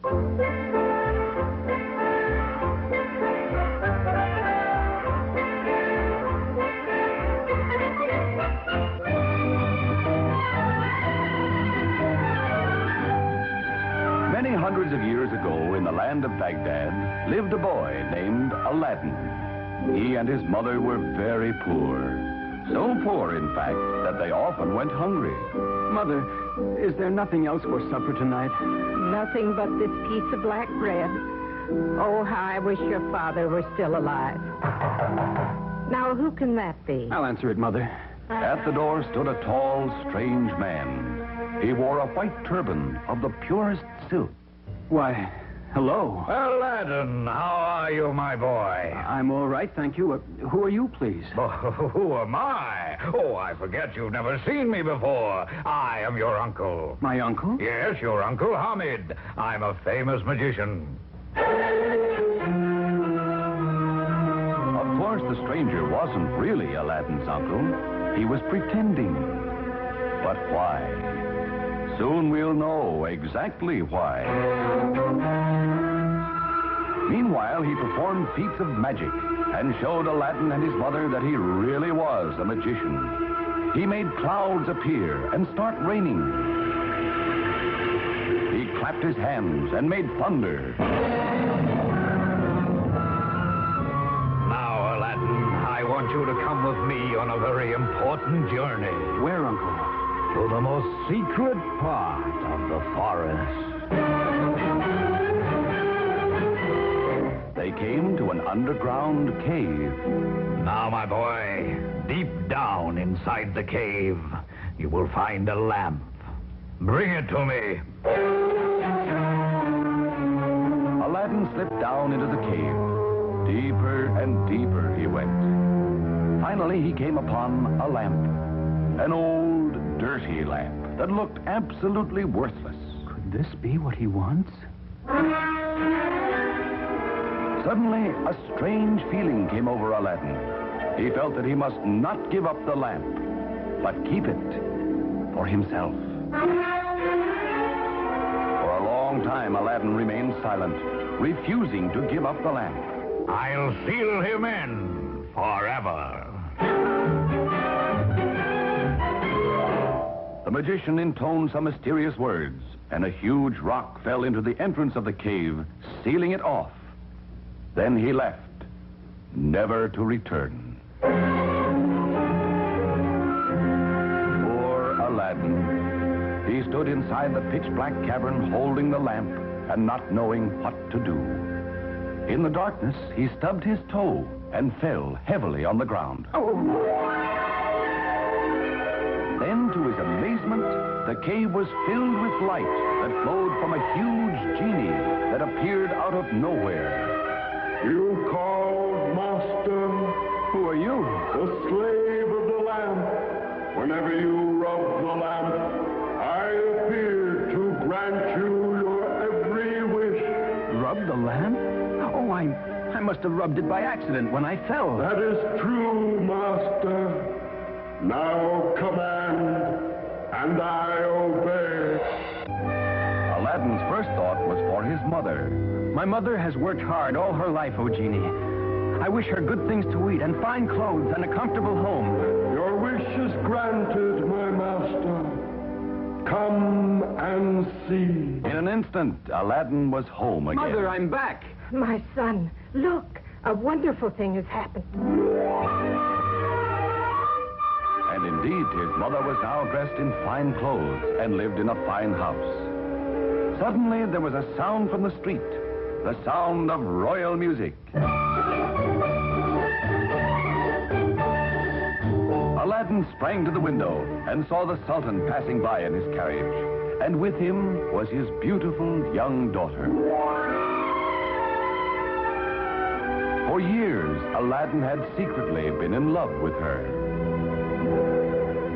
Many hundreds of years ago, in the land of Baghdad, lived a boy named Aladdin. He and his mother were very poor. So poor, in fact, that they often went hungry. Mother, is there nothing else for supper tonight? Nothing but this piece of black bread. Oh, how I wish your father were still alive. Now, who can that be? I'll answer it, Mother. At the door stood a tall, strange man. He wore a white turban of the purest silk. Why, hello. Aladdin, how are you, my boy? I'm all right, thank you. Who are you, please? Oh, who am I? Oh, I forget you've never seen me before. I am your uncle. My uncle? Yes, your Uncle Hamid. I'm a famous magician. Of course, the stranger wasn't really Aladdin's uncle. He was pretending. But why? Soon we'll know exactly why. Meanwhile, he performed feats of magic and showed Aladdin and his mother that he really was a magician. He made clouds appear and start raining. He clapped his hands and made thunder. Now, Aladdin, I want you to come with me on a very important journey. Where, Uncle? To the most secret part of the forest. They came to an underground cave. Now, my boy, deep down inside the cave, you will find a lamp. Bring it to me. Aladdin slipped down into the cave. Deeper and deeper he went. Finally, he came upon a lamp. An old, dirty lamp that looked absolutely worthless. Could this be what he wants? Suddenly, a strange feeling came over Aladdin. He felt that he must not give up the lamp, but keep it for himself. For a long time, Aladdin remained silent, refusing to give up the lamp. I'll seal him in forever. The magician intoned some mysterious words, and a huge rock fell into the entrance of the cave, sealing it off. Then he left, never to return. Poor Aladdin. He stood inside the pitch-black cavern holding the lamp and not knowing what to do. In the darkness, he stubbed his toe and fell heavily on the ground. Then, to his amazement, the cave was filled with light that flowed from a huge genie that appeared out of nowhere. You called, Master? Who are you? The slave of the lamp. Whenever you rub the lamp, I appear to grant you your every wish. Rub the lamp? Oh, I must have rubbed it by accident when I fell. That is true, Master. Now command, and I obey. Aladdin's first thought was for his mother. My mother has worked hard all her life, O Genie. I wish her good things to eat and fine clothes and a comfortable home. Your wish is granted, my master. Come and see. In an instant, Aladdin was home again. Mother, I'm back. My son, look, a wonderful thing has happened. And indeed, his mother was now dressed in fine clothes and lived in a fine house. Suddenly, there was a sound from the street, the sound of royal music. Aladdin sprang to the window and saw the Sultan passing by in his carriage. And with him was his beautiful young daughter. For years, Aladdin had secretly been in love with her.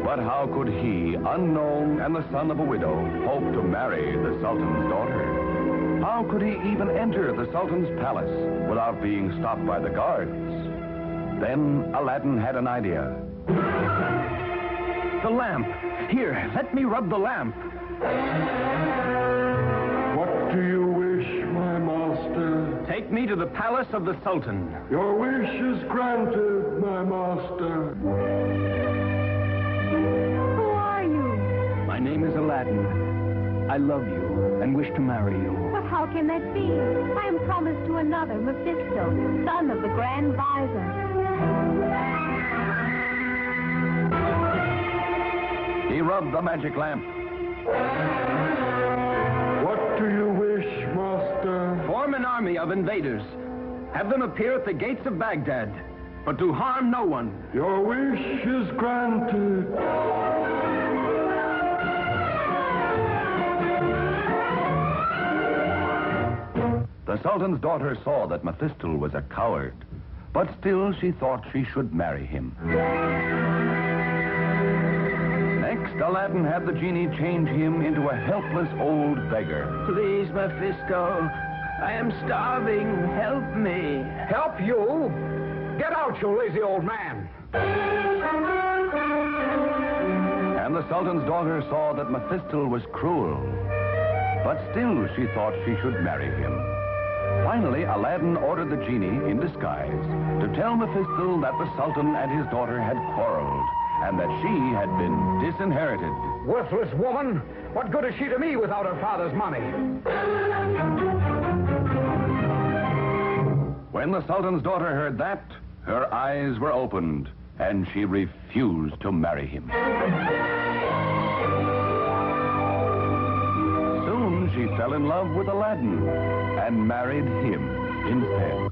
But how could he, unknown and the son of a widow, hope to marry the Sultan's daughter? How could he even enter the Sultan's palace without being stopped by the guards? Then Aladdin had an idea. The lamp. Here, let me rub the lamp. What do you wish? to the palace of the Sultan. Your wish is granted, my master. Who are you? My name is Aladdin. I love you and wish to marry you. But how can that be? I am promised to another, Mephisto, son of the Grand Visor. He rubbed the magic lamp. What do you wish, master? Form an army of invaders. Have them appear at the gates of Baghdad, but to harm no one. Your wish is granted. The Sultan's daughter saw that Mephisto was a coward, but still she thought she should marry him. Next, Aladdin had the genie change him into a helpless old beggar. Please, Mephisto, I am starving. Help me. Help you? Get out, you lazy old man. And the Sultan's daughter saw that Mephisto was cruel, but still she thought she should marry him. Finally, Aladdin ordered the genie, in disguise, to tell Mephisto that the Sultan and his daughter had quarreled, and that she had been disinherited. Worthless woman. What good is she to me without her father's money? When the Sultan's daughter heard that, her eyes were opened, and she refused to marry him. Soon she fell in love with Aladdin and married him instead.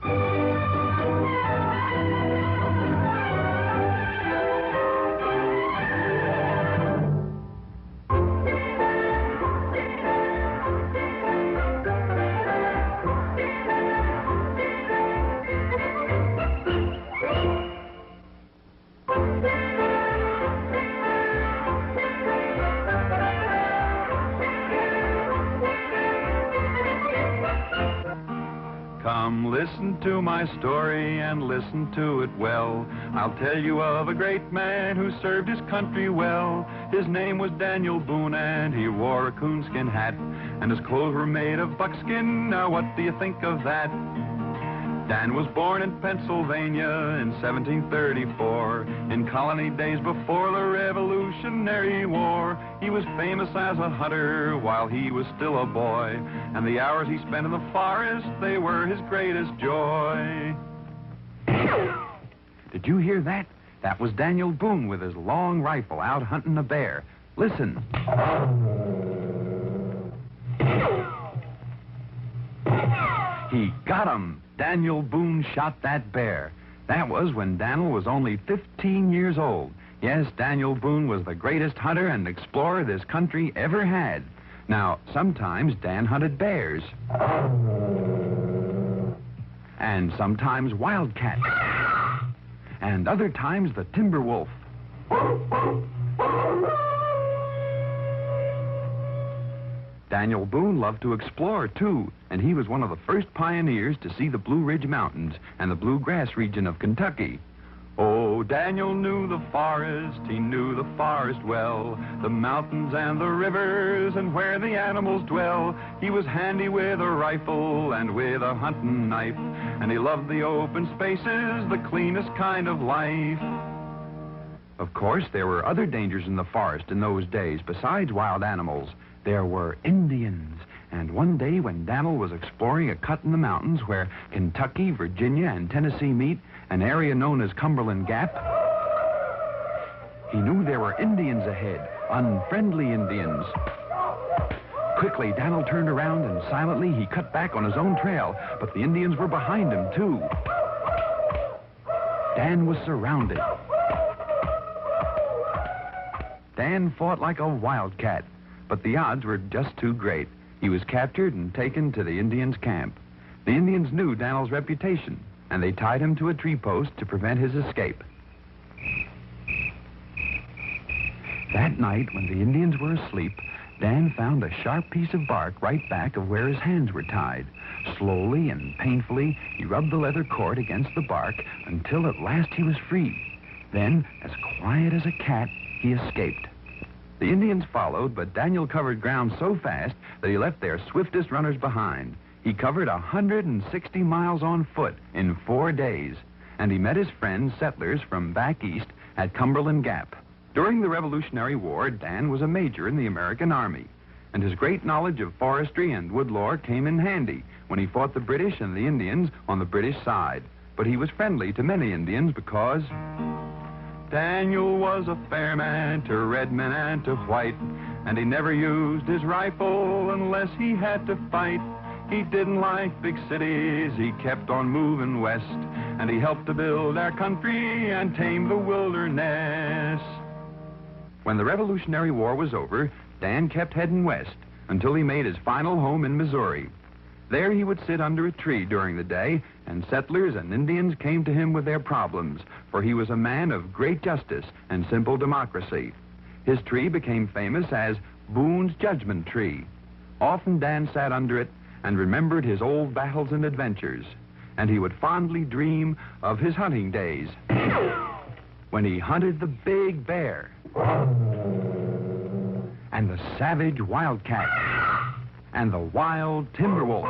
Come, listen to my story and listen to it well. I'll tell you of a great man who served his country well. His name was Daniel Boone, and he wore a coonskin hat, and his clothes were made of buckskin. Now what do you think of that? Dan was born in Pennsylvania in 1734, in colony days before the Revolutionary War. He was famous as a hunter while he was still a boy, and the hours he spent in the forest, they were his greatest joy. Did you hear that? That was Daniel Boone with his long rifle out hunting a bear. Listen. He got him. Daniel Boone shot that bear. That was when Daniel was only 15 years old. Yes, Daniel Boone was the greatest hunter and explorer this country ever had. Now, sometimes Dan hunted bears. And sometimes wildcats. And other times the timber wolf. Daniel Boone loved to explore, too, and he was one of the first pioneers to see the Blue Ridge Mountains and the Bluegrass region of Kentucky. Oh, Daniel knew the forest, he knew the forest well, the mountains and the rivers and where the animals dwell. He was handy with a rifle and with a hunting knife, and he loved the open spaces, the cleanest kind of life. Of course, there were other dangers in the forest in those days besides wild animals. There were Indians, and one day when Daniel was exploring a cut in the mountains where Kentucky, Virginia, and Tennessee meet, an area known as Cumberland Gap, he knew there were Indians ahead, unfriendly Indians. Quickly, Daniel turned around and silently he cut back on his own trail, but the Indians were behind him, too. Dan was surrounded. Dan fought like a wildcat, but the odds were just too great. He was captured and taken to the Indians' camp. The Indians knew Daniel's reputation, and they tied him to a tree post to prevent his escape. That night, when the Indians were asleep, Dan found a sharp piece of bark right back of where his hands were tied. Slowly and painfully, he rubbed the leather cord against the bark until at last he was free. Then, as quiet as a cat, he escaped. The Indians followed, but Daniel covered ground so fast that he left their swiftest runners behind. He covered 160 miles on foot in 4 days, and he met his friends, settlers from back east at Cumberland Gap. During the Revolutionary War, Dan was a major in the American Army, and his great knowledge of forestry and woodlore came in handy when he fought the British and the Indians on the British side. But he was friendly to many Indians because Daniel was a fair man to red men and to white, and he never used his rifle unless he had to fight. He didn't like big cities, he kept on moving west, and he helped to build our country and tame the wilderness. When the Revolutionary War was over, Dan kept heading west until he made his final home in Missouri. There he would sit under a tree during the day, and settlers and Indians came to him with their problems, for he was a man of great justice and simple democracy. His tree became famous as Boone's Judgment Tree. Often Dan sat under it and remembered his old battles and adventures, and he would fondly dream of his hunting days when he hunted the big bear and the savage wildcat and the wild timber wolf.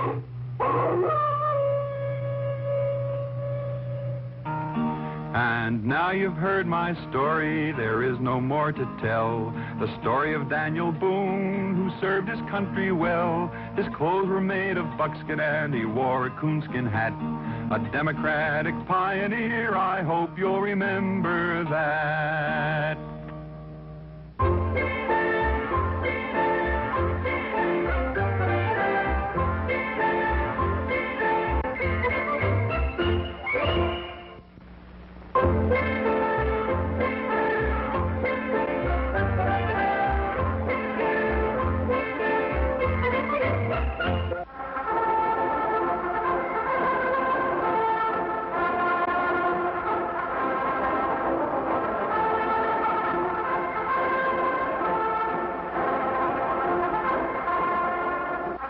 And now you've heard my story, there is no more to tell. The story of Daniel Boone, who served his country well. His clothes were made of buckskin and he wore a coonskin hat. A democratic pioneer, I hope you'll remember that.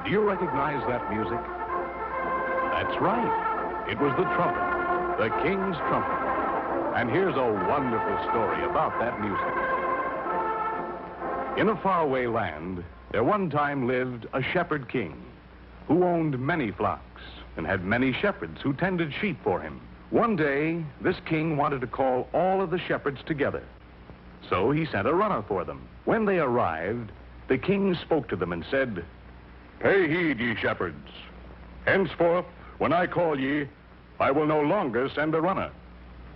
Do you recognize that music? That's right. It was the trumpet, the king's trumpet. And here's a wonderful story about that music. In a faraway land, there one time lived a shepherd king who owned many flocks and had many shepherds who tended sheep for him. One day, this king wanted to call all of the shepherds together. So he sent a runner for them. When they arrived, the king spoke to them and said, "Pay heed, ye shepherds. Henceforth, when I call ye, I will no longer send a runner.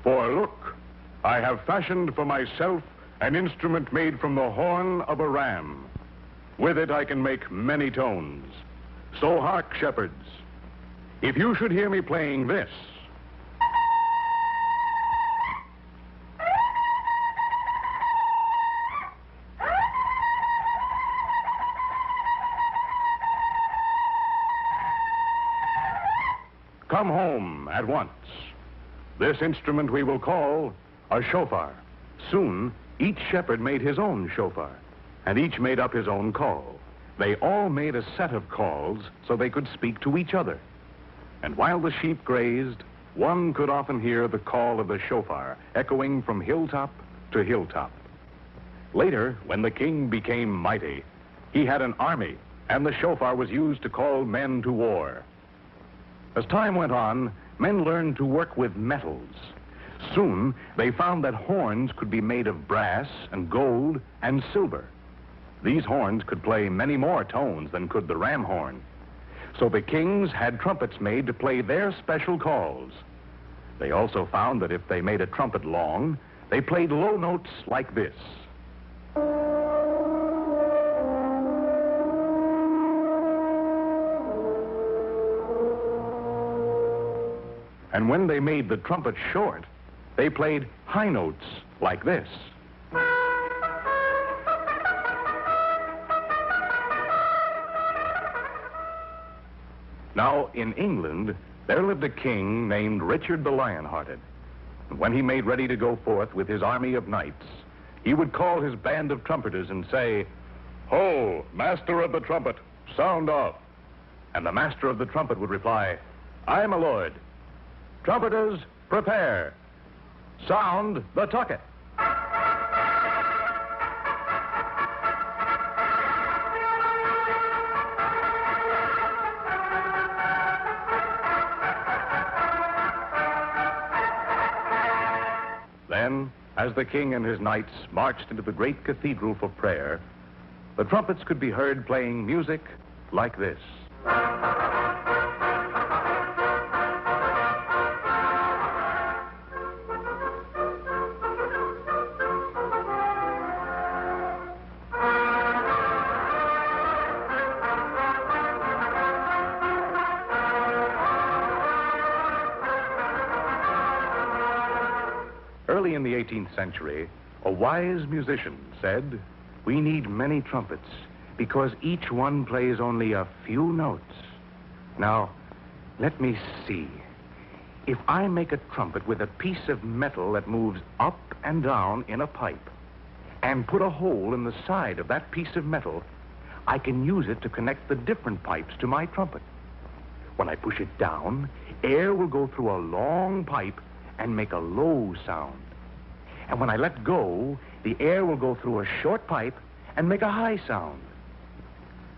For look, I have fashioned for myself an instrument made from the horn of a ram. With it I can make many tones. So hark, shepherds. If you should hear me playing this, come home at once. This instrument we will call a shofar." Soon, each shepherd made his own shofar, and each made up his own call. They all made a set of calls so they could speak to each other. And while the sheep grazed, one could often hear the call of the shofar echoing from hilltop to hilltop. Later, when the king became mighty, he had an army, and the shofar was used to call men to war. As time went on, men learned to work with metals. Soon, they found that horns could be made of brass and gold and silver. These horns could play many more tones than could the ram horn. So the kings had trumpets made to play their special calls. They also found that if they made a trumpet long, they played low notes like this. And when they made the trumpet short, they played high notes like this. Now, in England, there lived a king named Richard the Lionhearted. And when he made ready to go forth with his army of knights, he would call his band of trumpeters and say, "Ho, master of the trumpet, sound off." And the master of the trumpet would reply, "Aye, my lord." "Trumpeters, prepare. Sound the tucket." Then, as the king and his knights marched into the great cathedral for prayer, the trumpets could be heard playing music like this. Early in the 18th century, a wise musician said, "We need many trumpets because each one plays only a few notes." Now, let me see. If I make a trumpet with a piece of metal that moves up and down in a pipe and put a hole in the side of that piece of metal, I can use it to connect the different pipes to my trumpet. When I push it down, air will go through a long pipe and make a low sound. And when I let go, the air will go through a short pipe and make a high sound.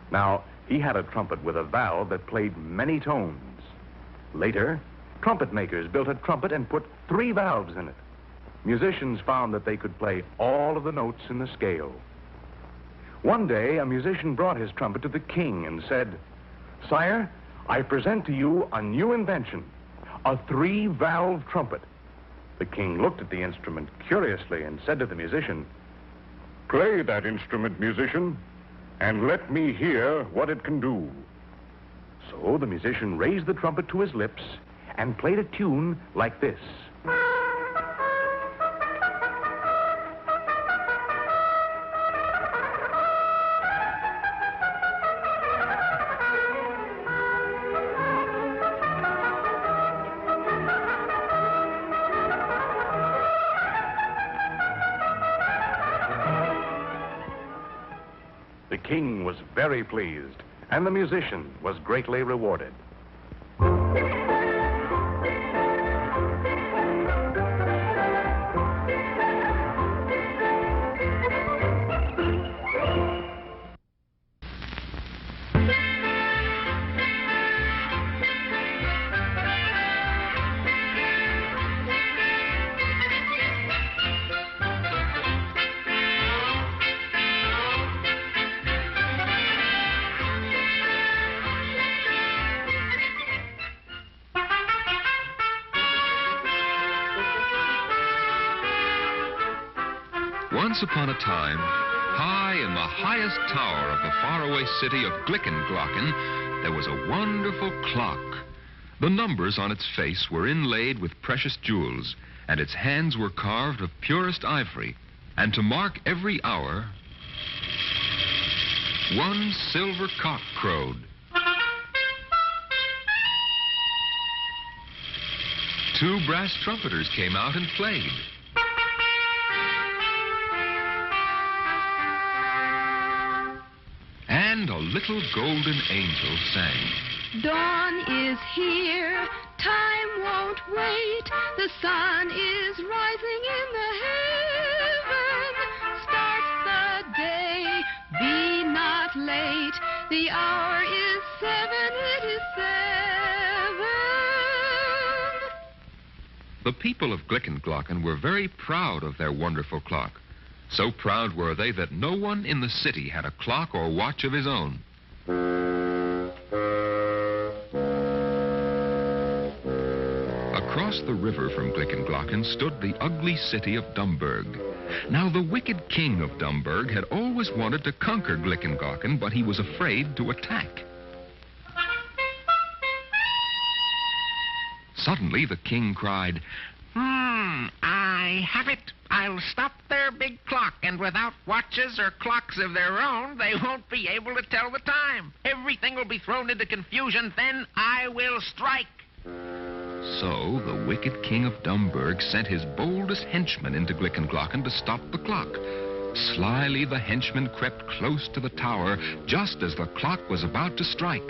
Now, he had a trumpet with a valve that played many tones. Later, trumpet makers built a trumpet and put 3 valves in it. Musicians found that they could play all of the notes in the scale. One day, a musician brought his trumpet to the king and said, "Sire, I present to you a new invention, a 3-valve trumpet." The king looked at the instrument curiously and said to the musician, "Play that instrument, musician, and let me hear what it can do." So the musician raised the trumpet to his lips and played a tune like this. The king was very pleased, and the musician was greatly rewarded. Once upon a time, high in the highest tower of the faraway city of Greco-Roman, there was a wonderful clock. The numbers on its face were inlaid with precious jewels, and its hands were carved of purest ivory. And to mark every hour, one silver cock crowed. 2 brass trumpeters came out and played. And a little golden angel sang. Dawn is here, time won't wait, the sun is rising in the heaven. Start the day, be not late, the hour is 7, it is 7. The people of Glickenglöcken were very proud of their wonderful clock. So proud were they that no one in the city had a clock or watch of his own. Across the river from Glickenglöcken stood the ugly city of Dumburg. Now, the wicked king of Dumburg had always wanted to conquer Glickenglöcken, but he was afraid to attack. Suddenly, the king cried, I have it. I'll stop their big clock, and without watches or clocks of their own, they won't be able to tell the time. Everything will be thrown into confusion, then I will strike. So the wicked king of Dumburg sent his boldest henchman into Glickenglöcken to stop the clock. Slyly, the henchman crept close to the tower just as the clock was about to strike.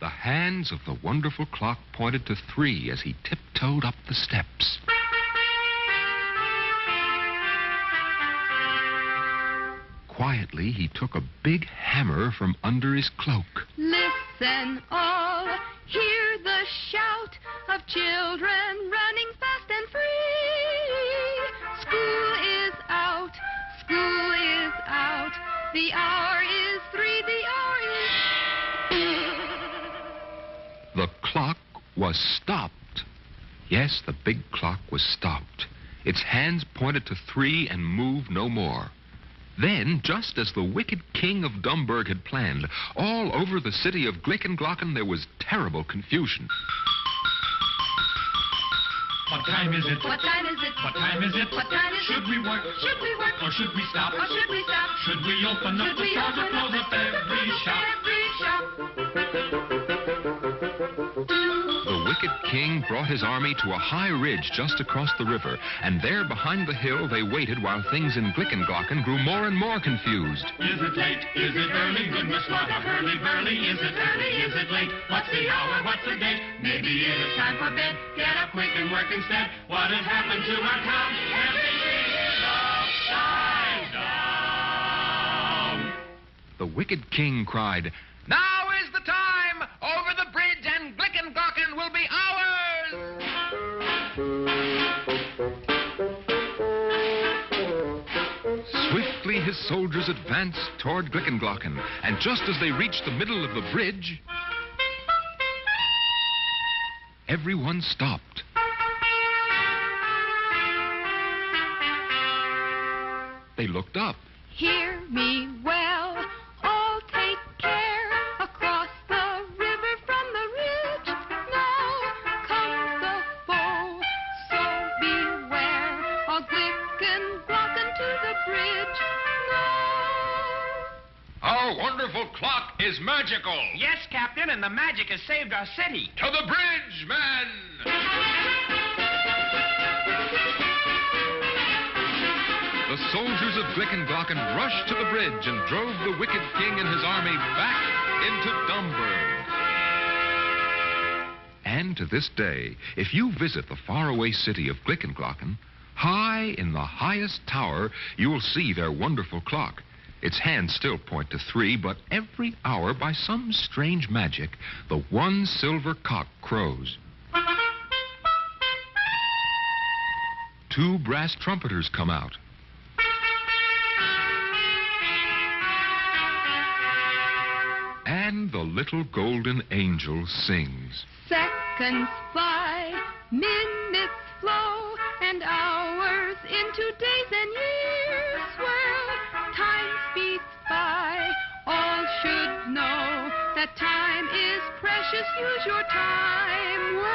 The hands of the wonderful clock pointed to 3 as he tiptoed up the steps. Quietly, he took a big hammer from under his cloak. Listen all, hear the a shout of children running fast and free. School is out, school is out. The hour is 3, the hour is... The clock was stopped. Yes, the big clock was stopped. Its hands pointed to 3 and moved no more. Then, just as the wicked king of Dumburg had planned, all over the city of Glicken-Glocken there was terrible confusion. What time is it? What time is it? What time is it? What time is it? Should we work? Should we work? Or should we stop? Or should we stop? Should we open up the stores or close up every shop? Every shop. The wicked king brought his army to a high ridge just across the river, and there behind the hill they waited while things in Glicken-Glocken grew more and more confused. Is it late? Is it early? Goodness, what a hurly-burly. Is it early? Is it late? What's the hour? What's the date? Maybe it is time for bed. Get up quick and work instead. What has happened to our town? Everything is upside down. The wicked king cried, Now is the time! Over the bridge and Glicken-Glocken will be ours! Swiftly his soldiers advanced toward Glicken-Glocken, and just as they reached the middle of the bridge, everyone stopped. They looked up. Hear me well, all take care. Across the river from the ridge, now comes the foe, so beware. All Glicken-Glocken to the bridge now. Our wonderful clock is magical. Yes, Captain, and the magic has saved our city. To the bridge, men! The soldiers of Glicken-Glocken rushed to the bridge and drove the wicked king and his army back into Dumburg. And to this day, if you visit the faraway city of Glicken-Glocken, high in the highest tower, you'll see their wonderful clock. Its hands still point to 3, but every hour, by some strange magic, the one silver cock crows. 2 brass trumpeters come out. And the little golden angel sings. Seconds fly, minutes flow, and hours into days and years swell. Time speeds by, all should know that time is precious. Use your time well.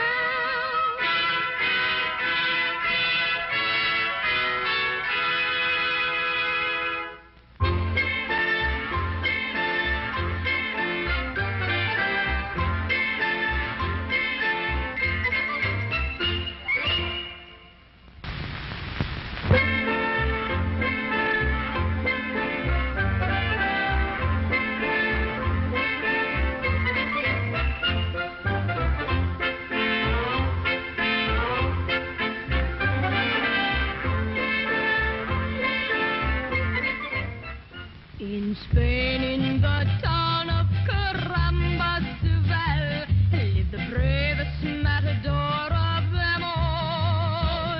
In Spain, in the town of Carambas-Val, lived the bravest matador of them all.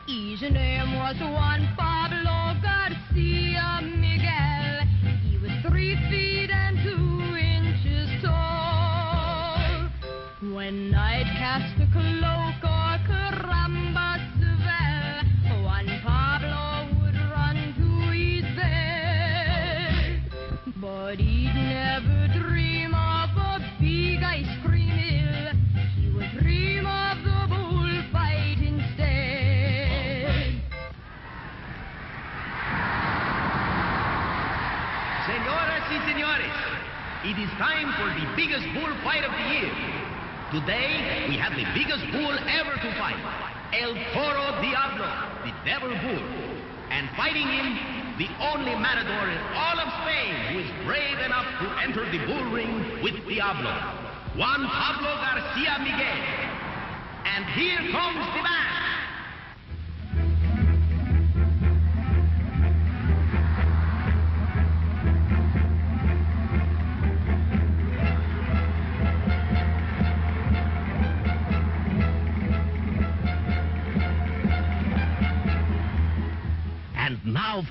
His name was Juan Pablo Garcia Miguel. He was 3 feet and 2 inches tall. When night cast the cloak o'er Carambas-Val, Juan Pablo would run to his bed. But he'd never dream of a big ice cream hill. He would dream of the bullfight instead. Señoras y señores, it is time for the biggest bullfight of the year. Today, we have the biggest bull ever to fight, El Toro Diablo, the devil bull. And fighting him, the only matador in all of Spain who is brave enough to enter the bull ring with Diablo, Juan Pablo Garcia Miguel. And here comes the band.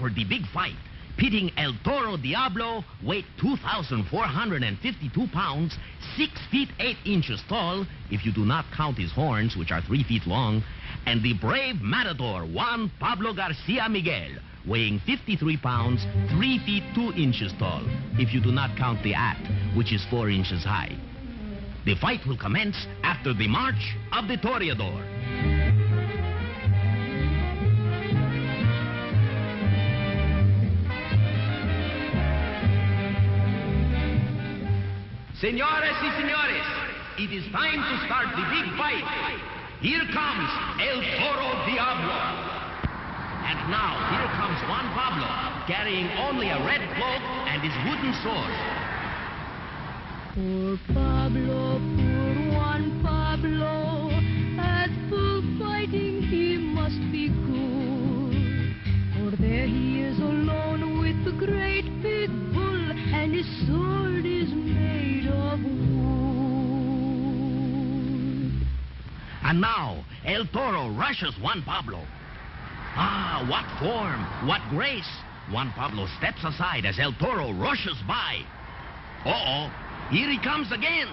for the big fight, pitting El Toro Diablo, weight 2,452 pounds, 6 feet 8 inches tall, if you do not count his horns, which are 3 feet long, and the brave matador, Juan Pablo Garcia Miguel, weighing 53 pounds, 3 feet 2 inches tall, if you do not count the act, which is 4 inches high. The fight will commence after the March of the Toreador. Señores y señores, it is time to start the big fight. Here comes El Toro Diablo. And now, here comes Juan Pablo, carrying only a red cloak and his wooden sword. Poor Pablo, poor Juan Pablo, at full fighting he must be good. For there he is alone with the great big bull, and his sword is made of wood. And now, El Toro rushes Juan Pablo. Ah, what form, what grace! Juan Pablo steps aside as El Toro rushes by. Uh-oh, here he comes again.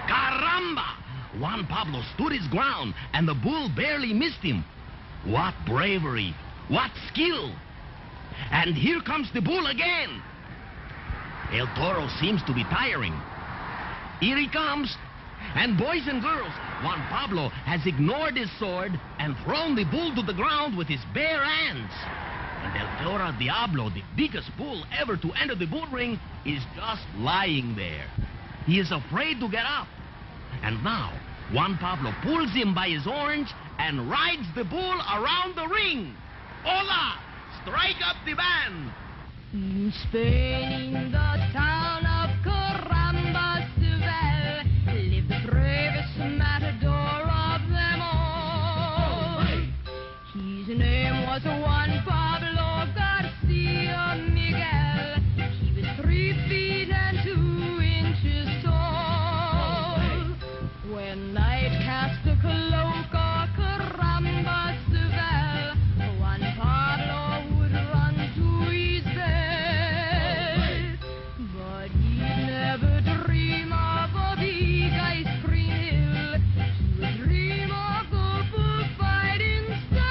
Caramba! Juan Pablo stood his ground, and the bull barely missed him. What bravery! What skill! And here comes the bull again. El Toro seems to be tiring. Here he comes. And boys and girls, Juan Pablo has ignored his sword and thrown the bull to the ground with his bare hands. And El Toro Diablo, the biggest bull ever to enter the bull ring, is just lying there. He is afraid to get up. And now, Juan Pablo pulls him by his horns and rides the bull around the ring. Hola! Strike up the band! In Spain, in the town of Caramba, lived the bravest matador of them all. His name was Juan Pablo Garcia Miguel. He was 3 feet and 2 inches tall. When night cast a cloak or Caramba Seville, Juan Pablo would run to his bed. But he'd never dream of a big ice cream hill. He would dream of a bullfight instead.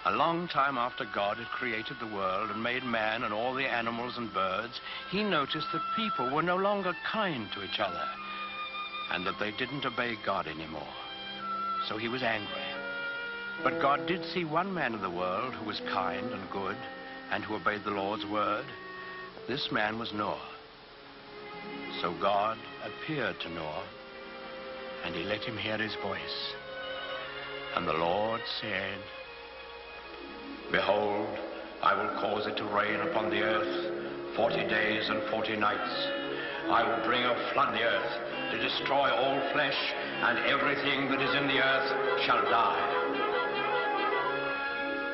A long time after God had created the world and made man and all the animals and birds, he noticed that people were no longer kind to each other and that they didn't obey God anymore. So he was angry. But God did see one man in the world who was kind and good and who obeyed the Lord's word. This man was Noah. So God appeared to Noah and he let him hear his voice. And the Lord said, "Behold, I will cause it to rain upon the earth 40 days and 40 nights. I will bring a flood the earth to destroy all flesh, and everything that is in the earth shall die."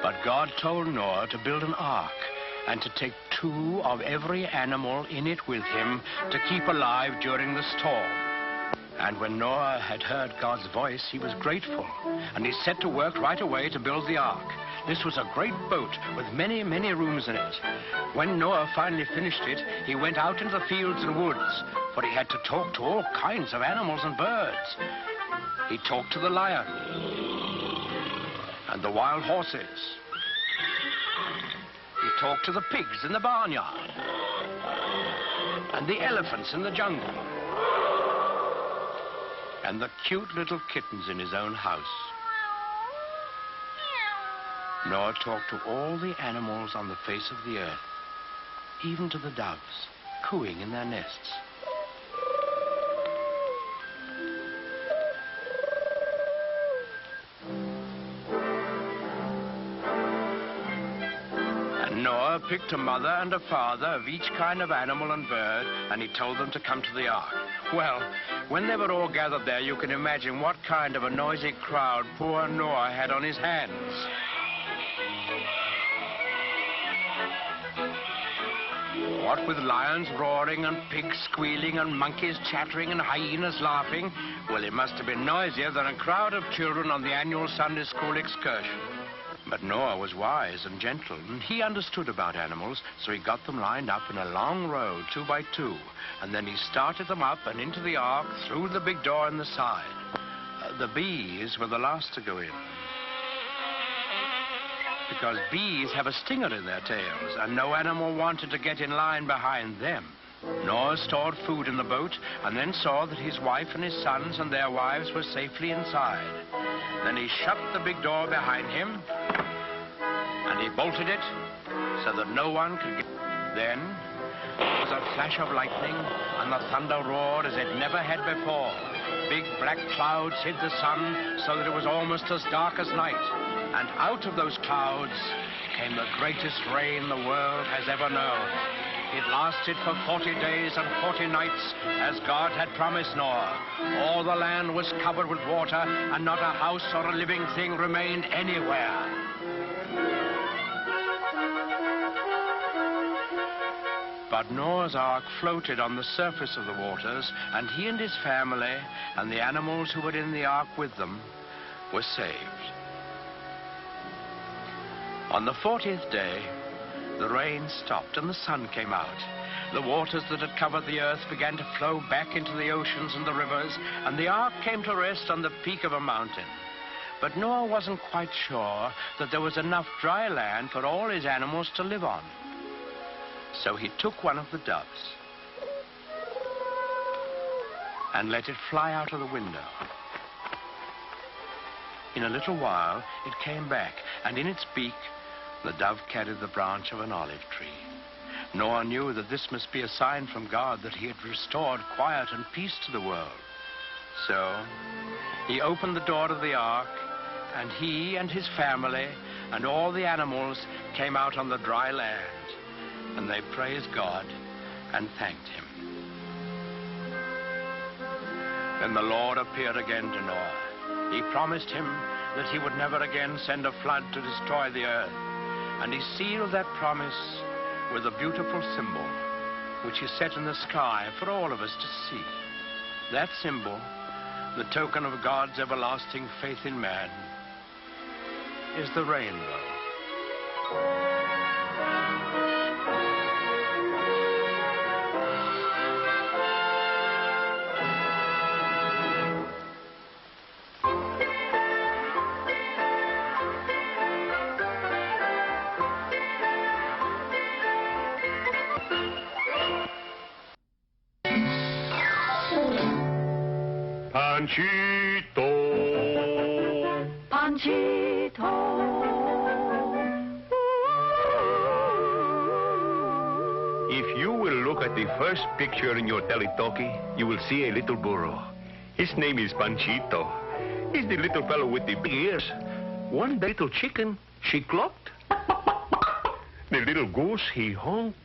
But God told Noah to build an ark and to take 2 of every animal in it with him to keep alive during the storm. And when Noah had heard God's voice, he was grateful, and he set to work right away to build the ark. This was a great boat with many, many rooms in it. When Noah finally finished it, he went out into the fields and woods, for he had to talk to all kinds of animals and birds. He talked to the lion and the wild horses. He talked to the pigs in the barnyard and the elephants in the jungle and the cute little kittens in his own house. Noah talked to all the animals on the face of the earth, even to the doves, cooing in their nests. Noah picked a mother and a father of each kind of animal and bird, and he told them to come to the ark. Well, when they were all gathered there, you can imagine what kind of a noisy crowd poor Noah had on his hands. What with lions roaring and pigs squealing and monkeys chattering and hyenas laughing, well, it must have been noisier than a crowd of children on the annual Sunday school excursion. But Noah was wise and gentle, and he understood about animals, so he got them lined up in a long row, 2 by 2, and then he started them up and into the ark through the big door in the side. The bees were the last to go in, because bees have a stinger in their tails, and no animal wanted to get in line behind them. Noah stored food in the boat and then saw that his wife and his sons and their wives were safely inside. Then he shut the big door behind him, and he bolted it so that no one could get... Then there was a flash of lightning, and the thunder roared as it never had before. Big black clouds hid the sun so that it was almost as dark as night. And out of those clouds came the greatest rain the world has ever known. It lasted for 40 days and 40 nights, as God had promised Noah. All the land was covered with water, and not a house or a living thing remained anywhere. But Noah's ark floated on the surface of the waters, and he and his family and the animals who were in the ark with them were saved. On the 40th day, the rain stopped and the sun came out. The waters that had covered the earth began to flow back into the oceans and the rivers, and the ark came to rest on the peak of a mountain. But Noah wasn't quite sure that there was enough dry land for all his animals to live on. So he took one of the doves and let it fly out of the window. In a little while, it came back, and in its beak, the dove carried the branch of an olive tree. Noah knew that this must be a sign from God that he had restored quiet and peace to the world. So he opened the door of the ark, and he and his family and all the animals came out on the dry land, and they praised God and thanked him. Then the Lord appeared again to Noah. He promised him that he would never again send a flood to destroy the earth. And he sealed that promise with a beautiful symbol, which he set in the sky for all of us to see. That symbol, the token of God's everlasting faith in man, is the rainbow. Panchito, Panchito. If you will look at the first picture in your teletalkie, you will see a little burro. His name is Panchito. He's the little fellow with the big ears. One little chicken, she clucked. The little goose, he honked.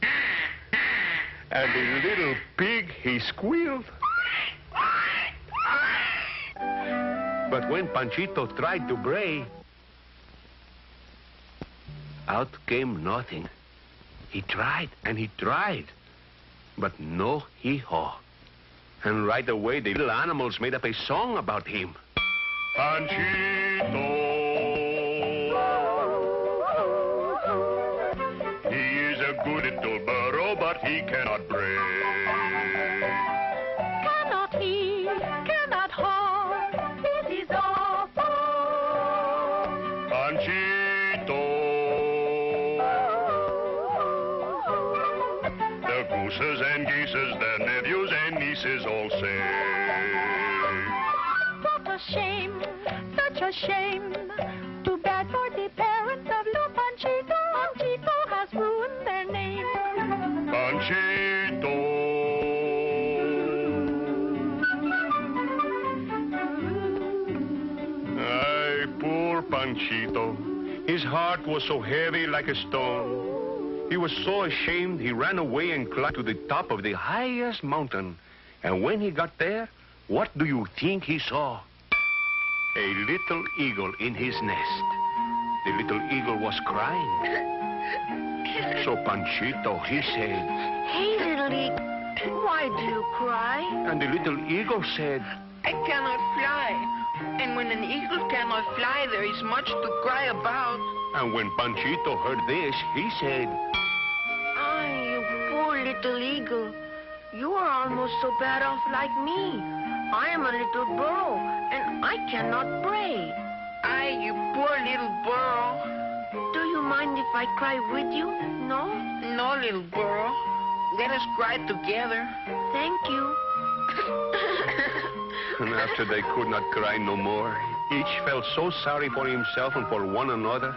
And the little pig, he squealed. But when Panchito tried to bray, out came nothing. He tried and he tried, but no hee-haw. And right away, the little animals made up a song about him. Panchito, he is a good little burro, but he cannot bray. Cannot he, cannot honk, it is awful. Panchito, the gooses and geeses, their nephews and nieces all say. What a shame, such a shame. Too bad for the parents of little Panchito. Panchito has ruined their name. Panchito, ay, poor Panchito. His heart was so heavy like a stone. He was so ashamed, he ran away and climbed to the top of the highest mountain. And when he got there, what do you think he saw? A little eagle in his nest. The little eagle was crying. So Panchito, he said, "Hey, little eagle, why do you cry?" And the little eagle said, "I cannot fly. And when an eagle cannot fly, there is much to cry about." And when Panchito heard this, he said, "Ah, you poor little eagle. You are almost so bad off like me. I am a little burro, and I cannot bray." "Ay, you poor little burro." "Do you mind if I cry with you? No?" "No, little burro. Let us cry together." "Thank you." And after they could not cry no more, each felt so sorry for himself and for one another,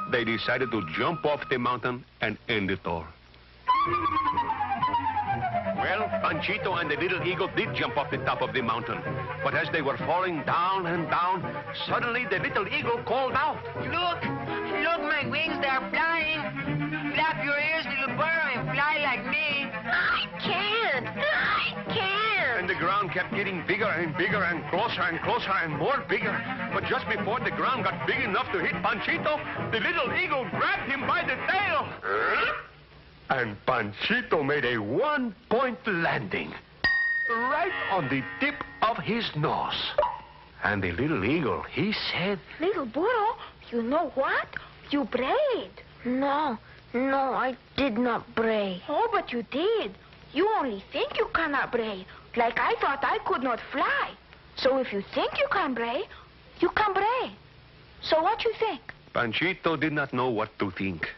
they decided to jump off the mountain and end it all. Well, Panchito and the little eagle did jump off the top of the mountain. But as they were falling down and down, suddenly the little eagle called out, "Look! Look, my wings, they're flying! Flap your ears, little burro, and fly like me!" "I can't! I can't!" And the ground kept getting bigger and bigger and closer and more bigger. But just before the ground got big enough to hit Panchito, the little eagle grabbed him by the tail. And Panchito made a one-point landing right on the tip of his nose. And the little eagle, he said, "Little burro, you know what? You brayed." No, I did not bray." "Oh, but you did. You only think you cannot bray, like I thought I could not fly. So if you think you can bray, you can bray. So what you think?" Panchito did not know what to think,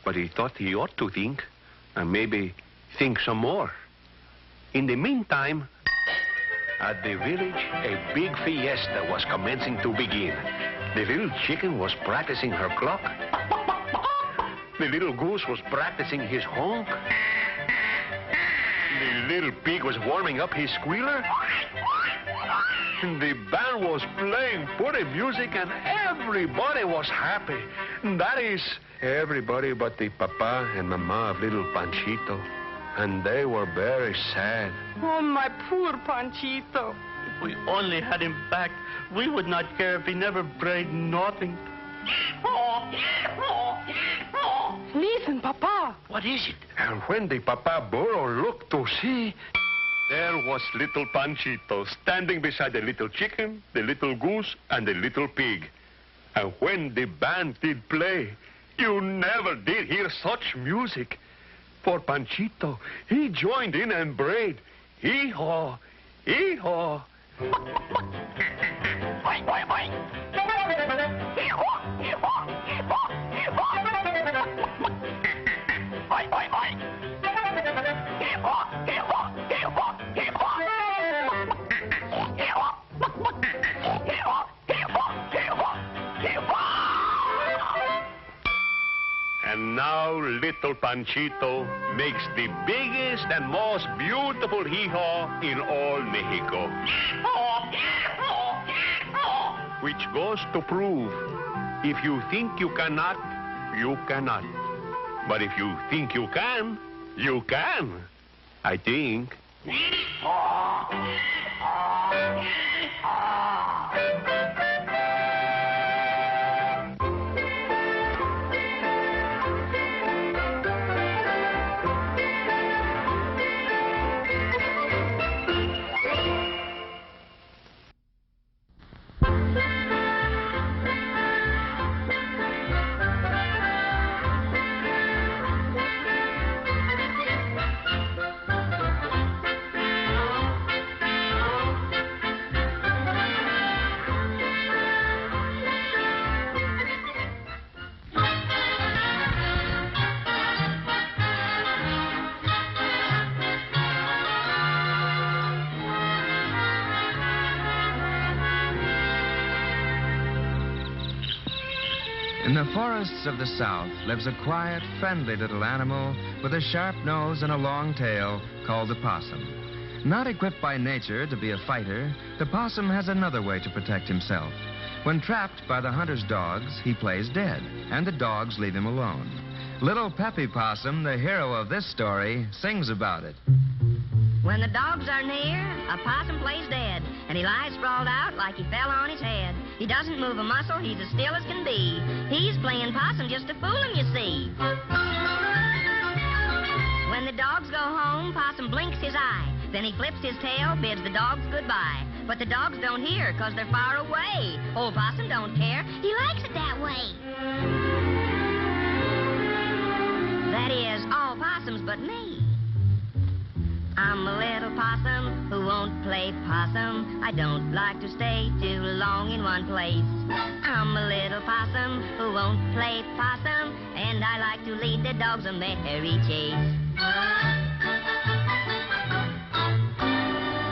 but he thought he ought to think, and maybe think some more. In the meantime, at the village, a big fiesta was commencing to begin. The little chicken was practicing her cluck. The little goose was practicing his honk. The little pig was warming up his squealer. The band was playing pretty music and everybody was happy. That is, everybody but the papa and mama of little Panchito. And they were very sad. "Oh, my poor Panchito." "If we only had him back, we would not care if he never brayed nothing." "Listen, Papa." "What is it?" And when the papa burro looked to see, there was little Panchito standing beside the little chicken, the little goose, and the little pig. And when the band did play, you never did hear such music. For Panchito, he joined in and brayed, "Hee-haw, hee-haw." And now little Panchito makes the biggest and most beautiful hee-haw in all Mexico. Which goes to prove, if you think you cannot, you cannot. But if you think you can, you can. I think. In the forests of the South lives a quiet, friendly little animal with a sharp nose and a long tail called the possum. Not equipped by nature to be a fighter, the possum has another way to protect himself. When trapped by the hunter's dogs, he plays dead, and the dogs leave him alone. Little Peppy Possum, the hero of this story, sings about it. When the dogs are near, a possum plays dead, and he lies sprawled out like he fell on his head. He doesn't move a muscle, he's as still as can be. He's playing possum just to fool him, you see. When the dogs go home, Possum blinks his eye. Then he flips his tail, bids the dogs goodbye. But the dogs don't hear, 'cause they're far away. Old Possum don't care, he likes it that way. That is, all possums but me. I'm a little possum who won't play possum. I don't like to stay too long in one place. I'm a little possum who won't play possum, and I like to lead the dogs a merry chase.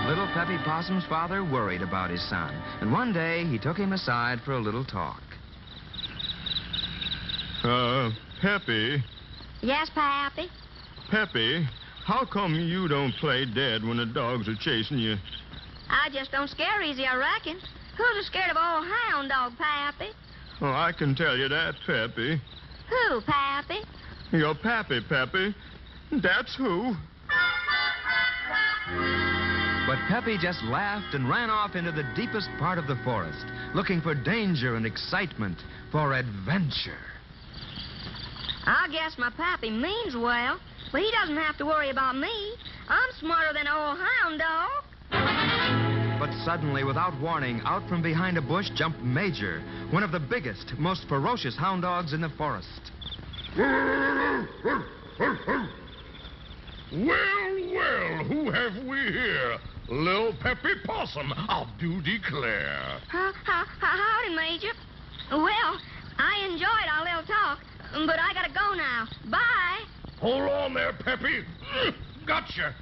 Little Peppy Possum's father worried about his son, and one day he took him aside for a little talk. Peppy. Yes, Pappy? Peppy, how come you don't play dead when the dogs are chasing you? I just don't scare easy, I reckon. Who's scared of old hound dog, Pappy? Oh, I can tell you that, Peppy. Who, Pappy? Your pappy, Peppy. That's who. But Peppy just laughed and ran off into the deepest part of the forest, looking for danger and excitement, for adventure. I guess my pappy means well, but he doesn't have to worry about me. I'm smarter than old hound dog. But suddenly, without warning, out from behind a bush jumped Major, one of the biggest, most ferocious hound dogs in the forest. Well, well, who have we here? Little Peppy Possum, I do declare. Howdy, Major. Well, I enjoyed our little talk, but I gotta go now. Bye. Hold on there, Peppy. Gotcha.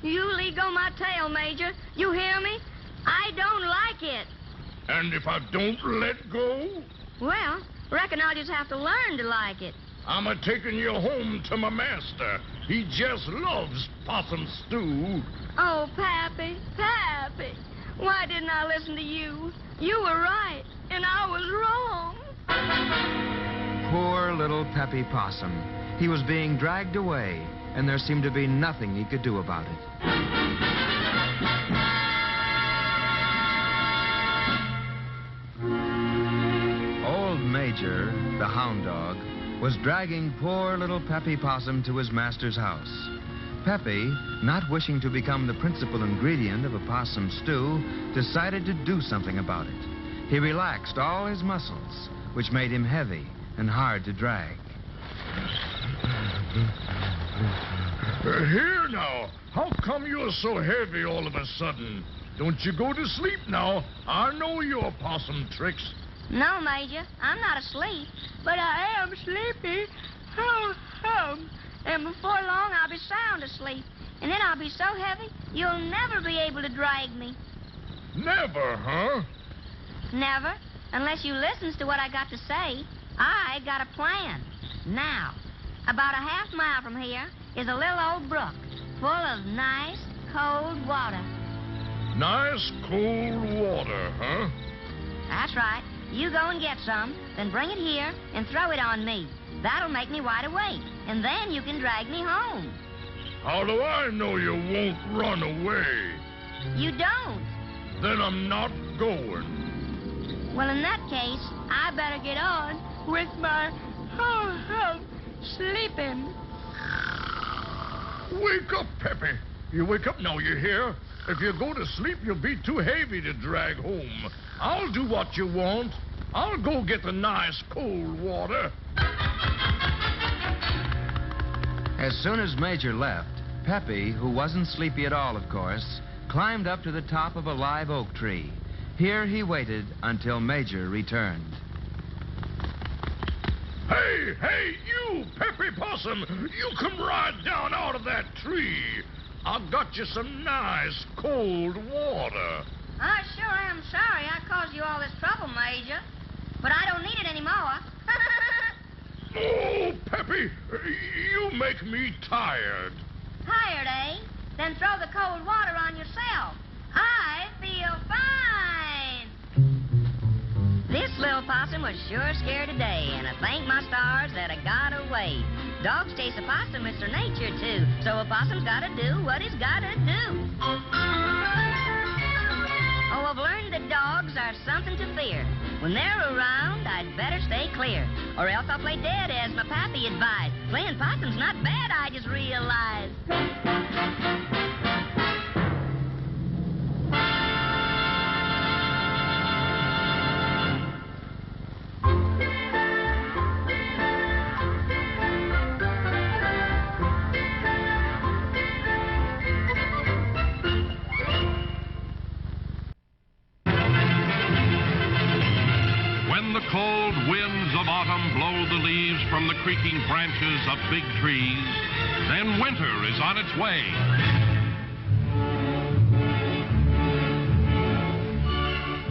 You let go my tail, Major. You hear me? I don't like it. And if I don't let go? Well, reckon I'll just have to learn to like it. I'm a-taking you home to my master. He just loves possum stew. Oh, Pappy, Pappy, why didn't I listen to you? You were right, and I was wrong. Poor little Peppy Possum. He was being dragged away, and there seemed to be nothing he could do about it. Old Major, the hound dog, was dragging poor little Peppy Possum to his master's house. Peppy, not wishing to become the principal ingredient of a possum stew, decided to do something about it. He relaxed all his muscles, which made him heavy and hard to drag. Here now, how come you're so heavy all of a sudden? Don't you go to sleep now. I know your possum tricks. No, Major, I'm not asleep, but I am sleepy. And before long, I'll be sound asleep. And then I'll be so heavy, you'll never be able to drag me. Never, huh? Never, unless you listens to what I got to say. I got a plan. Now, about a half mile from here is a little old brook full of nice, cold water. Nice, cold water, huh? That's right. You go and get some, then bring it here and throw it on me. That'll make me wide awake, and then you can drag me home. How do I know you won't run away? You don't. Then I'm not going. Well, in that case, I better get on with my sleeping. Wake up, Peppy. You wake up now, you hear? If you go to sleep, you'll be too heavy to drag home. I'll do what you want. I'll go get the nice cold water. As soon as Major left, Peppy, who wasn't sleepy at all, of course, climbed up to the top of a live oak tree. Here he waited until Major returned. Hey, you, Peppy Possum, you come right down out of that tree. I've got you some nice cold water. I sure am sorry I caused you all this trouble, Major. But I don't need it anymore. Oh, Peppy, you make me tired. Tired, eh? then throw the cold water on yourself. I feel fine. This little possum was sure scared today, and I thank my stars that I got away. Dogs chase a possum, it's their nature too, so a possum's gotta do what he's gotta do. Oh, I've learned that dogs are something to fear. When they're around, I'd better stay clear, or else I'll play dead as my pappy advised. Playing possum's not bad, I just realized. Cold winds of autumn blow the leaves from the creaking branches of big trees. Then winter is on its way.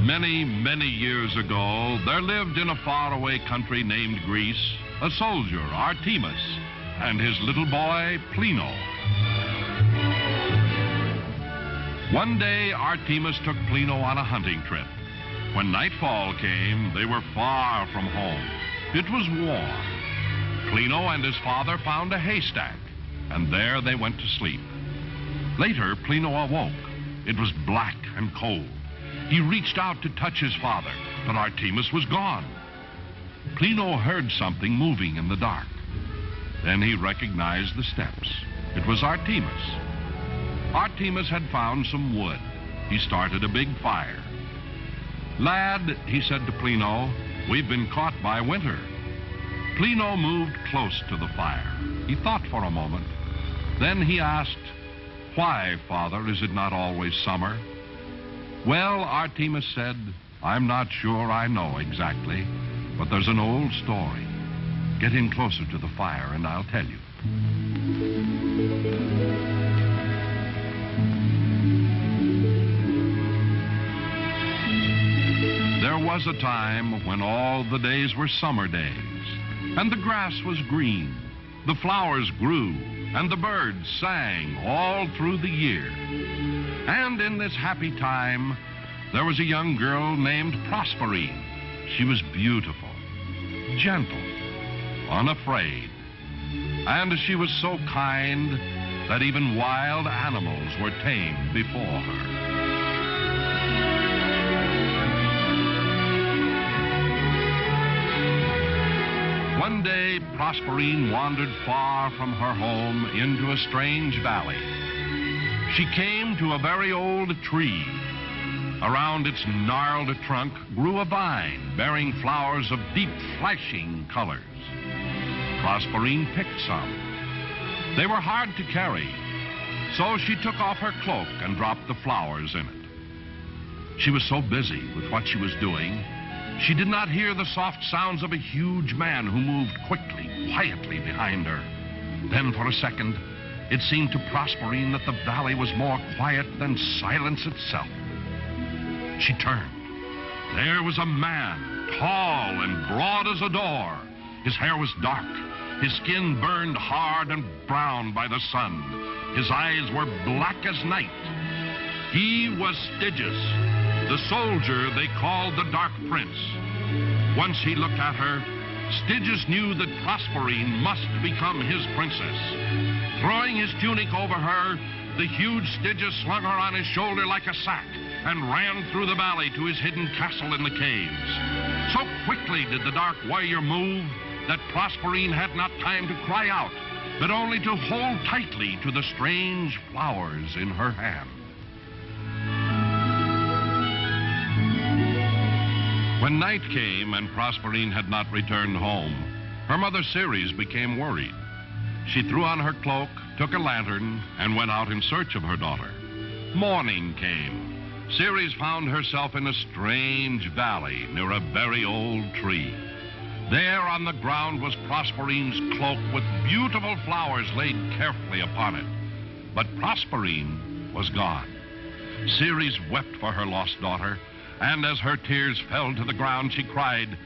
Many, many years ago, there lived in a faraway country named Greece a soldier, Artemis, and his little boy, Plino. One day, Artemis took Plino on a hunting trip. When nightfall came, they were far from home. It was warm. Plino and his father found a haystack, and there they went to sleep. Later, Plino awoke. It was black and cold. He reached out to touch his father, but Artemis was gone. Plino heard something moving in the dark. Then he recognized the steps. It was Artemis. Artemis had found some wood. He started a big fire. "Lad," he said to Plino, "we've been caught by winter." Plino moved close to the fire. He thought for a moment. Then he asked, "Why, Father, is it not always summer?" "Well," Artemis said, "I'm not sure I know exactly, but there's an old story. Get in closer to the fire and I'll tell you." There was a time when all the days were summer days, and the grass was green, the flowers grew, and the birds sang all through the year. And in this happy time, there was a young girl named Proserpine. She was beautiful, gentle, unafraid, and she was so kind that even wild animals were tamed before her. One day, Proserpine wandered far from her home into a strange valley. She came to a very old tree. Around its gnarled trunk grew a vine bearing flowers of deep, flashing colors. Proserpine picked some. They were hard to carry, so she took off her cloak and dropped the flowers in it. She was so busy with what she was doing, she did not hear the soft sounds of a huge man who moved quickly, quietly behind her. Then for a second, it seemed to Proserpine that the valley was more quiet than silence itself. She turned. There was a man, tall and broad as a door. His hair was dark. His skin burned hard and brown by the sun. His eyes were black as night. He was Stygius, the soldier they called the Dark Prince. Once he looked at her, Stygius knew that Proserpine must become his princess. Throwing his tunic over her, the huge Stygius slung her on his shoulder like a sack and ran through the valley to his hidden castle in the caves. So quickly did the dark warrior move that Proserpine had not time to cry out, but only to hold tightly to the strange flowers in her hand. When night came and Proserpine had not returned home, her mother Ceres became worried. She threw on her cloak, took a lantern, and went out in search of her daughter. Morning came. Ceres found herself in a strange valley near a very old tree. There on the ground was Proserpine's cloak with beautiful flowers laid carefully upon it. But Proserpine was gone. Ceres wept for her lost daughter, and as her tears fell to the ground, she cried,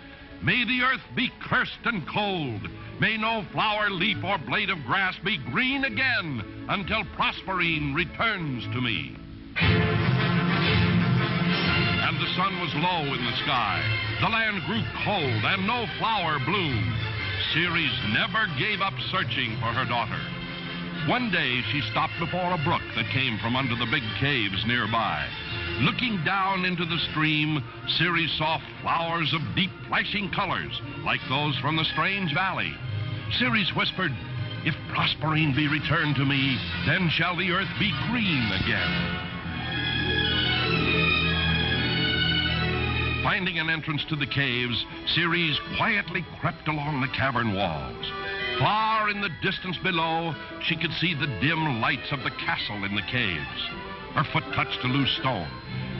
May the earth be cursed and cold. May no flower, leaf, or blade of grass be green again until Proserpine returns to me. And the sun was low in the sky. The land grew cold and no flower bloomed. Ceres never gave up searching for her daughter. One day she stopped before a brook that came from under the big caves nearby. Looking down into the stream, Ceres saw flowers of deep flashing colors, like those from the strange valley. Ceres whispered, "If Proserpine be returned to me, then shall the earth be green again." Finding an entrance to the caves, Ceres quietly crept along the cavern walls. Far in the distance below, she could see the dim lights of the castle in the caves. Her foot touched a loose stone.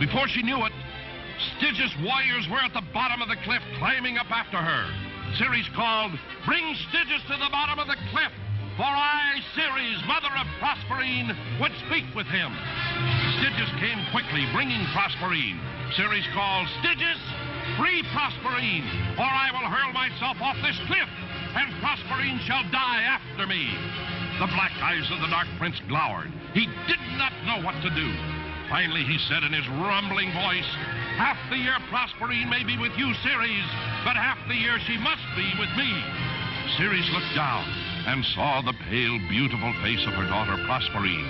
Before she knew it, Stygius warriors were at the bottom of the cliff, climbing up after her. Ceres called, "Bring Stygius to the bottom of the cliff, for I, Ceres, mother of Proserpine, would speak with him." Stygius came quickly, bringing Proserpine. Ceres called, "Stygius, free Proserpine, or I will hurl myself off this cliff, and Proserpine shall die after me." The black eyes of the Dark Prince glowered. He did not know what to do. Finally, he said in his rumbling voice, "Half the year Proserpine may be with you, Ceres, but half the year she must be with me." Ceres looked down and saw the pale, beautiful face of her daughter Proserpine.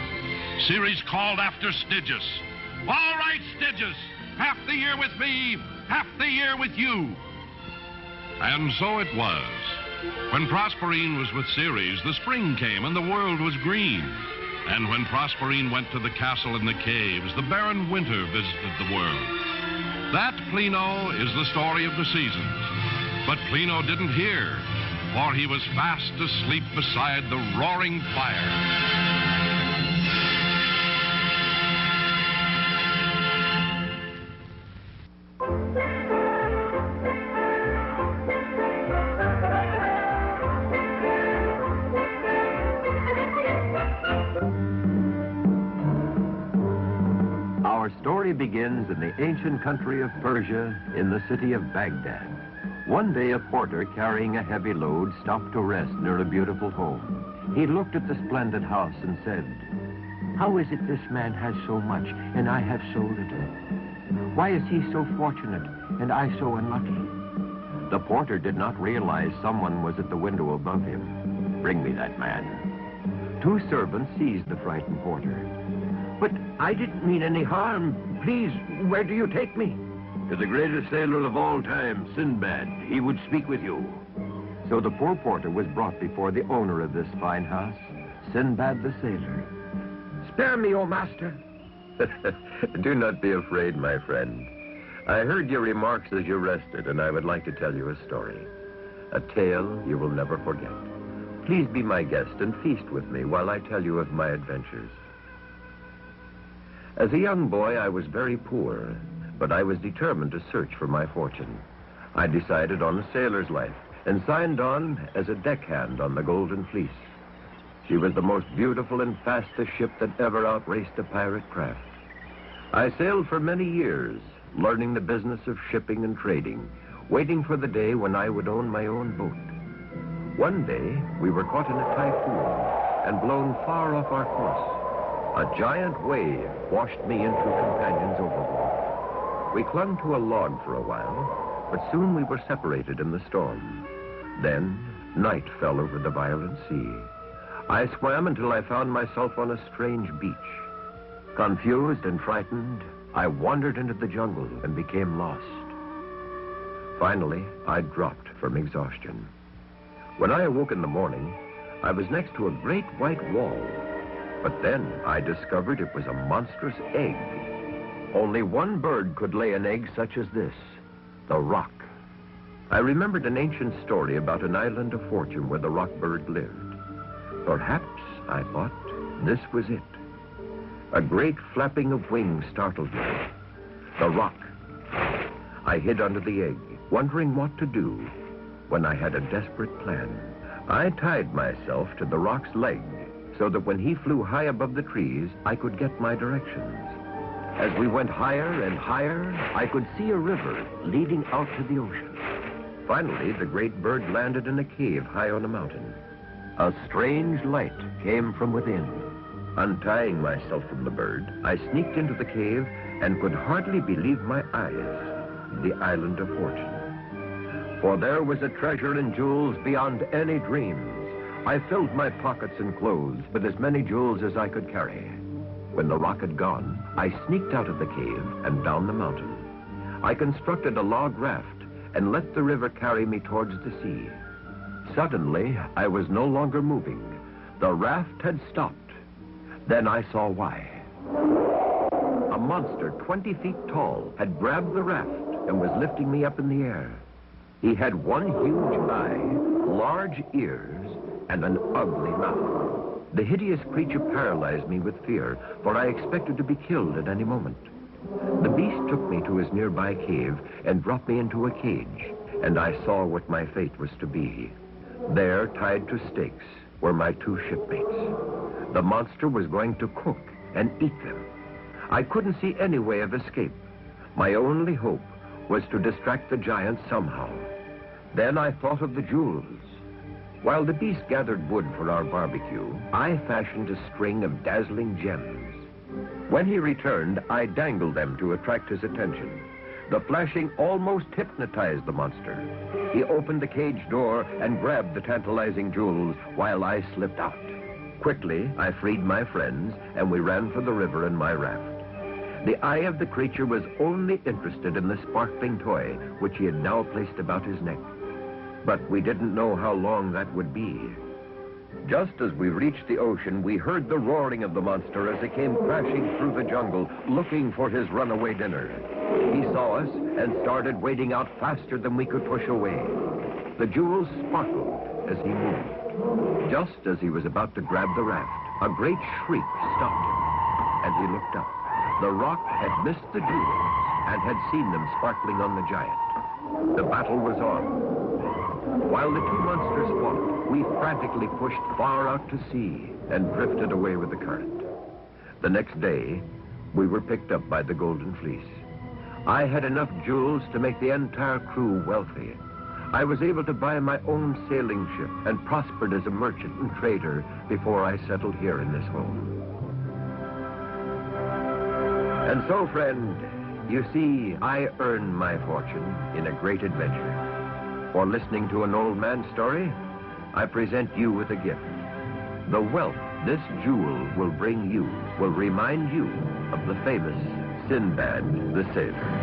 Ceres called after Stygius, "All right, Stygius, half the year with me, half the year with you." And so it was. When Proserpine was with Ceres, the spring came and the world was green. And when Proserpine went to the castle in the caves, the barren winter visited the world. That, Plino, is the story of the seasons. But Plino didn't hear, for he was fast asleep beside the roaring fire. Our story begins in the ancient country of Persia, in the city of Baghdad. One day, a porter carrying a heavy load stopped to rest near a beautiful home. He looked at the splendid house and said, "How is it this man has so much and I have so little? Why is he so fortunate and I so unlucky?" The porter did not realize someone was at the window above him. "Bring me that man." Two servants seized the frightened porter. "But I didn't mean any harm. Please, where do you take me?" "To the greatest sailor of all time, Sinbad. He would speak with you." So the poor porter was brought before the owner of this fine house, Sinbad the sailor. "Spare me, O master." "Do not be afraid, my friend. I heard your remarks as you rested, and I would like to tell you a story. A tale you will never forget. Please be my guest and feast with me while I tell you of my adventures. As a young boy, I was very poor, but I was determined to search for my fortune. I decided on a sailor's life and signed on as a deckhand on the Golden Fleece. She was the most beautiful and fastest ship that ever outraced a pirate craft. I sailed for many years, learning the business of shipping and trading, waiting for the day when I would own my own boat. One day, we were caught in a typhoon and blown far off our course. A giant wave washed me and two companions overboard. We clung to a log for a while, but soon we were separated in the storm. Then, night fell over the violent sea. I swam until I found myself on a strange beach. Confused and frightened, I wandered into the jungle and became lost. Finally, I dropped from exhaustion. When I awoke in the morning, I was next to a great white wall. But then I discovered it was a monstrous egg. Only one bird could lay an egg such as this, the rock. I remembered an ancient story about an island of fortune where the rock bird lived. Perhaps, I thought, this was it. A great flapping of wings startled me. The rock. I hid under the egg, wondering what to do, when I had a desperate plan. I tied myself to the rock's leg, so that when he flew high above the trees, I could get my directions. As we went higher and higher, I could see a river leading out to the ocean. Finally, the great bird landed in a cave high on a mountain. A strange light came from within. Untying myself from the bird, I sneaked into the cave and could hardly believe my eyes. The Island of Fortune. For there was a treasure in jewels beyond any dreams. I filled my pockets and clothes with as many jewels as I could carry. When the rock had gone, I sneaked out of the cave and down the mountain. I constructed a log raft and let the river carry me towards the sea. Suddenly, I was no longer moving. The raft had stopped. Then I saw why. A monster 20 feet tall had grabbed the raft and was lifting me up in the air. He had one huge eye, large ears, and an ugly mouth. The hideous creature paralyzed me with fear, for I expected to be killed at any moment. The beast took me to his nearby cave and dropped me into a cage, and I saw what my fate was to be. There, tied to stakes, were my 2 shipmates. The monster was going to cook and eat them. I couldn't see any way of escape. My only hope was to distract the giant somehow. Then I thought of the jewels. While the beast gathered wood for our barbecue, I fashioned a string of dazzling gems. When he returned, I dangled them to attract his attention. The flashing almost hypnotized the monster. He opened the cage door and grabbed the tantalizing jewels while I slipped out. Quickly, I freed my friends, and we ran for the river in my raft. The eye of the creature was only interested in the sparkling toy, which he had now placed about his neck. But we didn't know how long that would be. Just as we reached the ocean, we heard the roaring of the monster as it came crashing through the jungle, looking for his runaway dinner. He saw us and started wading out faster than we could push away. The jewels sparkled as he moved. Just as he was about to grab the raft, a great shriek stopped him, and he looked up. The rock had missed the jewels and had seen them sparkling on the giant. The battle was on. While the 2 monsters fought, we frantically pushed far out to sea and drifted away with the current. The next day, we were picked up by the Golden Fleece. I had enough jewels to make the entire crew wealthy. I was able to buy my own sailing ship and prospered as a merchant and trader before I settled here in this home. And so, friend, you see, I earned my fortune in a great adventure. For listening to an old man's story, I present you with a gift. The wealth this jewel will bring you will remind you of the famous Sinbad the Sailor.